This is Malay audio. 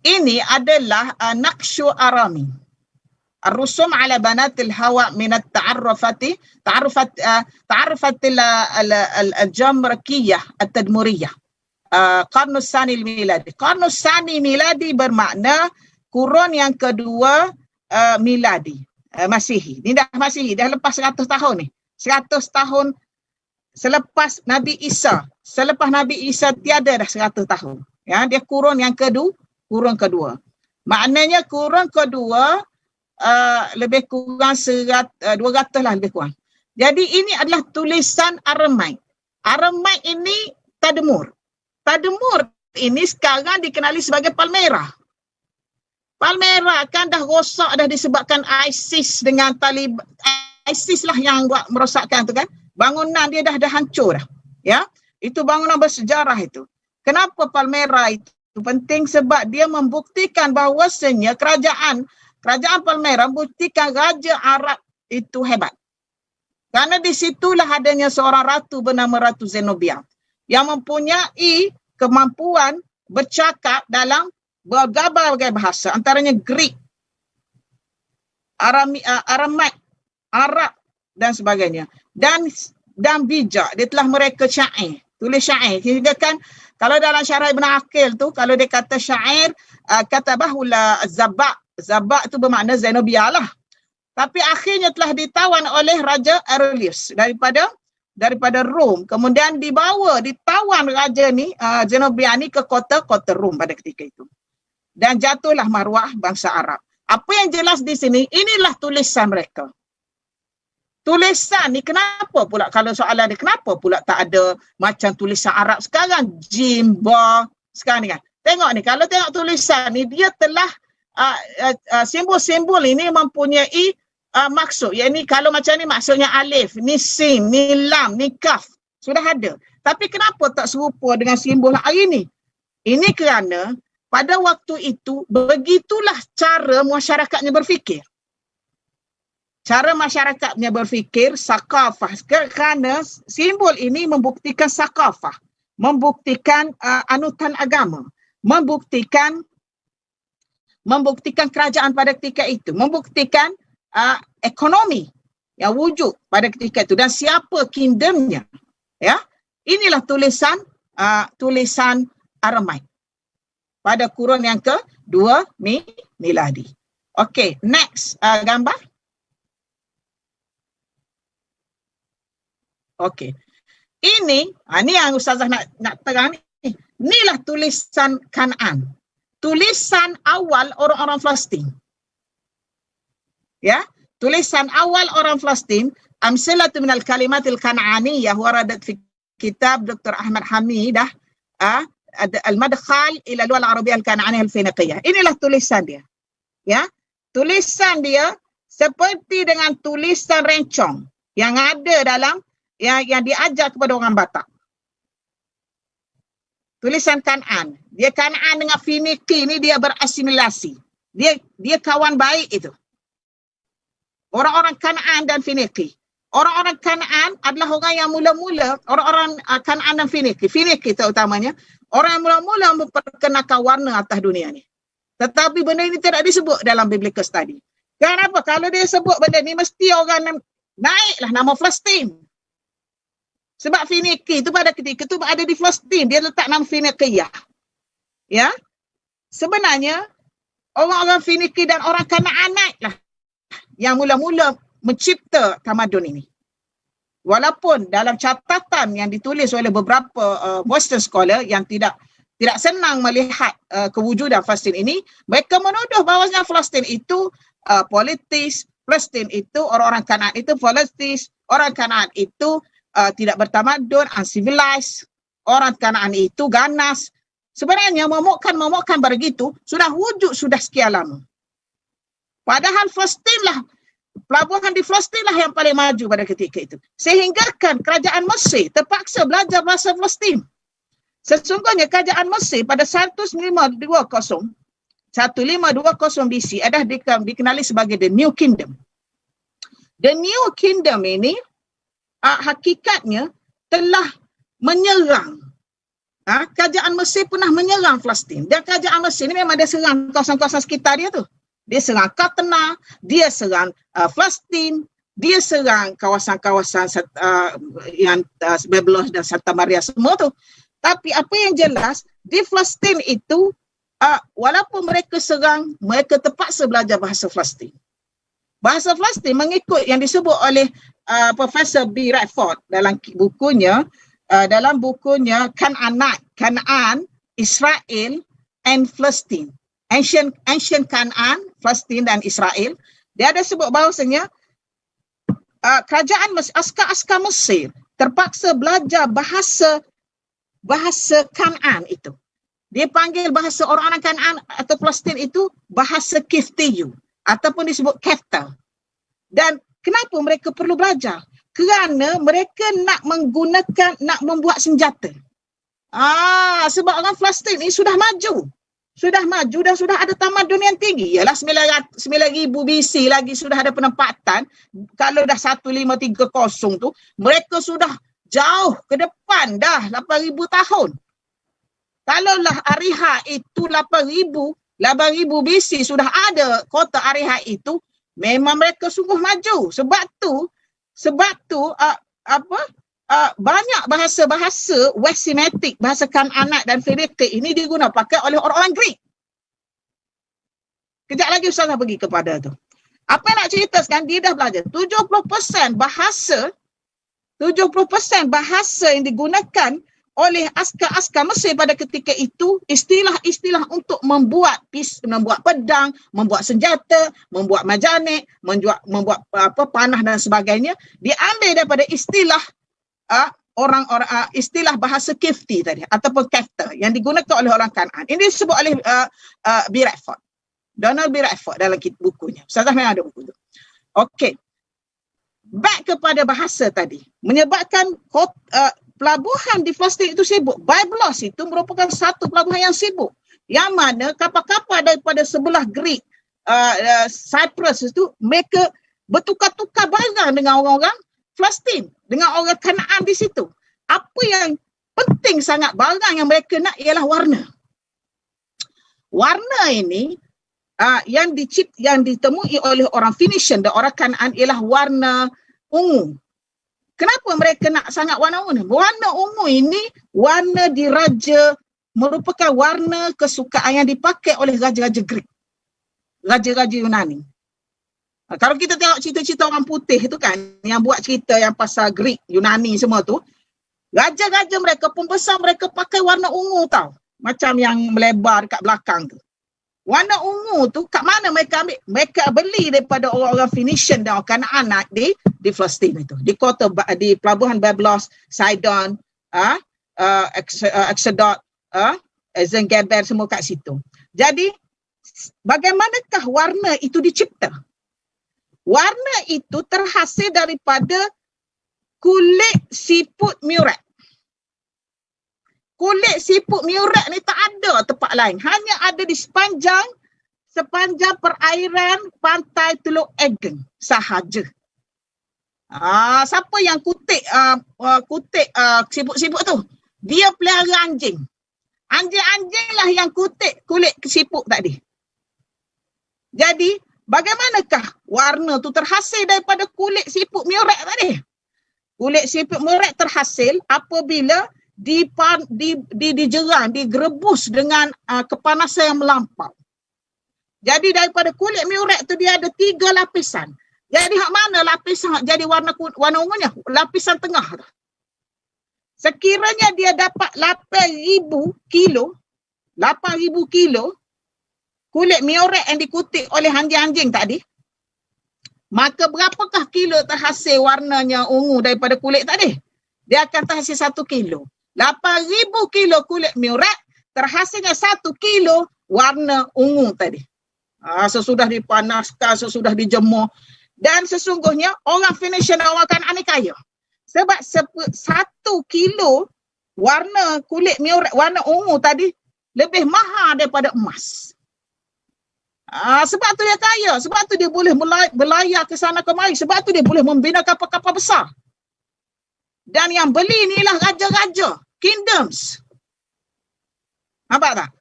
Ini adalah naqshu arami. الرسوم على بنات الهواء من تعرفت الجمركية التدمرية قرن الثاني الميلادي. قرن الثاني miladi bermakna kurun yang kedua miladi, Masihi. Ini dah Masihi, dah lepas 100 tahun ni. 100 tahun selepas Nabi Isa. Selepas Nabi Isa tiada dah 100 tahun. Ya, dia kurun yang kedua, kurun kedua. Maknanya kurun kedua lebih kurang 200 lah lebih kurang. Jadi ini adalah tulisan Aramaik. Aramaik ini Tadmur. Tadmur ini sekarang dikenali sebagai Palmyra. Palmyra kan dah rosak dah disebabkan ISIS dengan Taliban. ISIS lah yang buat merosakkan tu kan. Bangunan dia dah hancur dah. Ya, itu bangunan bersejarah itu. Kenapa Palmyra itu penting? Sebab dia membuktikan bahawasanya kerajaan Palmyra membuktikan Raja Arab itu hebat. Kerana di situlah adanya seorang ratu bernama Ratu Zenobia yang mempunyai kemampuan bercakap dalam berbagai bahasa, antaranya Greek, Aramaik, Arab dan sebagainya. Dan bijak, dia telah mereka syair, tulis syair. Sehingga kan kalau dalam syarah Ibn Aqil tu, kalau dia kata syair, katabahula Zabak itu bermakna Zenobia lah. Tapi akhirnya telah ditawan oleh Raja Aurelius daripada Rom. Kemudian ditawan raja ni, Zenobia ni ke kota Rom pada ketika itu. Dan jatuhlah maruah bangsa Arab. Apa yang jelas di sini, inilah tulisan mereka. Tulisan ni kenapa pula, kalau soalan dia kenapa pula tak ada macam tulisan Arab sekarang, Jimba sekarang ni kan. Tengok ni, kalau tengok tulisan ni, dia telah simbol-simbol ini mempunyai maksud. Yang ni kalau macam ni maksudnya alif, ni sin, ni lam, ni kaf. Sudah ada. Tapi kenapa tak serupa dengan simbol hari ni? Ini kerana pada waktu itu begitulah cara masyarakatnya berfikir. Cara masyarakatnya berfikir sakafah. Kerana simbol ini membuktikan sakafah. Membuktikan anutan agama. Membuktikan kerajaan pada ketika itu, membuktikan ekonomi yang wujud pada ketika itu dan siapa kingdomnya. Ya, inilah tulisan Aramaik pada kurun yang ke-2 miladi. Okey, next gambar. Okey. Ini yang Ustazah nak terang ni. Inilah tulisan Kanaan. Tulisan awal orang-orang Palestin. Ya, tulisan awal orang Palestin, amsalatu minal kalimatil kan'aniyah waradat fi kitab Dr. Ahmad Hamidah al-madkhal ila al-lughah al-arabiyyah al-kan'aniyah al-finiqiyah. Inilah tulisan dia. Ya, tulisan dia seperti dengan tulisan rencong yang ada dalam yang diajar kepada orang Batak. Tulisan Kan'an. Dia Kan'an dengan Finiki ni dia berasimilasi. Dia kawan baik itu. Orang-orang Kan'an dan Finiki. Orang-orang Kan'an adalah orang yang mula-mula, orang-orang Kan'an dan Finiki. Finiki terutamanya, orang yang mula-mula memperkenalkan warna atas dunia ni. Tetapi benda ini tidak disebut dalam biblical study. Kenapa? Kalau dia sebut benda ni, mesti orang naiklah nama Palestin. Sebab Finiki itu pada ketika itu ada di Palestin. Dia letak nama Finikiyah. Ya. Sebenarnya, orang-orang Finiki dan orang Kana'anite lah yang mula-mula mencipta tamadun ini. Walaupun dalam catatan yang ditulis oleh beberapa Western scholar yang tidak senang melihat kewujudan Palestin ini, mereka menuduh bahawasanya Palestin itu politis, Palestin itu orang-orang Kanaan itu politis, orang Kanaan itu tidak bertamadun, uncivilized, orang Kanaan itu ganas. Sebenarnya momokkan begitu sudah wujud sudah sekian lama. Padahal Palestin lah, pelabuhan di Palestin lah yang paling maju pada ketika itu. Sehinggakan kerajaan Mesir terpaksa belajar bahasa Palestin. Sesungguhnya kerajaan Mesir pada 1520 BC adalah dikenali sebagai The New Kingdom. The New Kingdom ini hakikatnya telah menyerang kerajaan Mesir pernah menyerang Palestin. Dan kerajaan Mesir ni memang dia serang kawasan-kawasan sekitar dia tu. Dia serang Katna, dia serang Palestin, dia serang kawasan-kawasan yang Byblos dan Santa Maria semua tu. Tapi apa yang jelas, di Palestin itu, walaupun mereka serang, mereka terpaksa belajar bahasa Palestin. Bahasa Palestin mengikut yang disebut oleh Profesor B. Radford dalam bukunya, Kanaan, Israel and Palestine. Ancient Kanaan, Palestin dan Israel. Dia ada sebut bahawasanya kerajaan Mesir, askar-askar Mesir terpaksa belajar bahasa Kanaan itu. Dia panggil bahasa orang-orang Kanaan atau Palestin itu bahasa Kiftiyu ataupun disebut Kefta. Dan kenapa mereka perlu belajar? Kerana mereka nak membuat senjata. Sebab orang Palestin ni sudah maju dan sudah ada tamadun yang tinggi. Yalah 9,000 BC lagi sudah ada penempatan. Kalau dah 1530 tu, mereka sudah jauh ke depan dah 8,000 tahun. Kalaulah Ariha itu 8,000 BC sudah ada kota Ariha itu, memang mereka sungguh maju. Sebab tu banyak bahasa-bahasa West Semitic, bahasa Kananat dan Phoenician ini digunakan pakai oleh orang-orang Greek. Kejap lagi Ustazah pergi kepada tu. Apa yang nak cerita sekarang, dia dah belajar 70% bahasa yang digunakan oleh askar-askar Mesir pada ketika itu, istilah-istilah untuk membuat pedang, membuat senjata, membuat majanik, membuat panah dan sebagainya, diambil daripada istilah istilah bahasa Kifti tadi ataupun Kefta yang digunakan oleh orang Kanaan. Ini disebut oleh B. Radford. Donald B. Radford dalam bukunya. Ustazah memang ada buku tu. Okey. Back kepada bahasa tadi. Menyebabkan pelabuhan di Palestin itu sibuk. Byblos itu merupakan satu pelabuhan yang sibuk. Yang mana kapal-kapal daripada sebelah Greek, Cyprus itu, mereka bertukar-tukar barang dengan orang-orang Palestin, dengan orang Kanaan di situ. Apa yang penting sangat barang yang mereka nak ialah warna. Warna ini yang ditemui oleh orang Phoenician dan orang Kanaan ialah warna ungu. Kenapa mereka nak sangat warna ungu? Warna ungu ini warna diraja, merupakan warna kesukaan yang dipakai oleh raja-raja Greek, raja-raja Yunani. Kalau kita tengok cerita-cerita orang putih tu kan, yang buat cerita yang pasal Greek, Yunani semua tu, raja-raja mereka, pembesar mereka pakai warna ungu tau. Macam yang melebar dekat belakang tu. Warna ungu tu kat mana mereka ambil? Mereka beli daripada orang-orang Phoenician dan orang Kanaan di Palestin itu. Di pelabuhan Byblos, Sidon, Exodus, Ezen-Geber, semua kat situ. Jadi, bagaimanakah warna itu dicipta? Warna itu terhasil daripada kulit siput muret. Kulit siput muret ni tak ada tempat lain. Hanya ada di sepanjang perairan pantai Teluk Egen sahaja. Siapa yang kutik siput-siput tu? Dia pelihara anjing. Anjing-anjing lah yang kutik kulit siput tadi. Jadi, bagaimanakah warna tu terhasil daripada kulit siput muret tadi? Kulit siput muret terhasil apabila dijerang, digerebus dengan kepanasan yang melampau. Jadi daripada kulit muret tu dia ada 3 lapisan. Jadi hak mana lapisan jadi warna ungunya? Lapisan tengah tu. Sekiranya dia dapat 8,000 kilo kulit muret yang dikutik oleh anjing-anjing tadi, maka berapakah kilo terhasil warnanya ungu daripada kulit tadi? Dia akan terhasil 1 kilo. 8,000 kilo kulit muret, terhasilnya 1 kilo warna ungu tadi. Sesudah dipanaskan, sesudah dijemur. Dan sesungguhnya orang Phoenician dan orang Kanaan ni kaya. Sebab 1 kilo warna kulit muret, warna ungu tadi lebih mahal daripada emas. Sebab tu dia kaya. Sebab tu dia boleh berlayar ke sana kemari. Sebab tu dia boleh membina kapal-kapal besar. Dan yang beli inilah raja-raja, kingdoms. Nampak tak?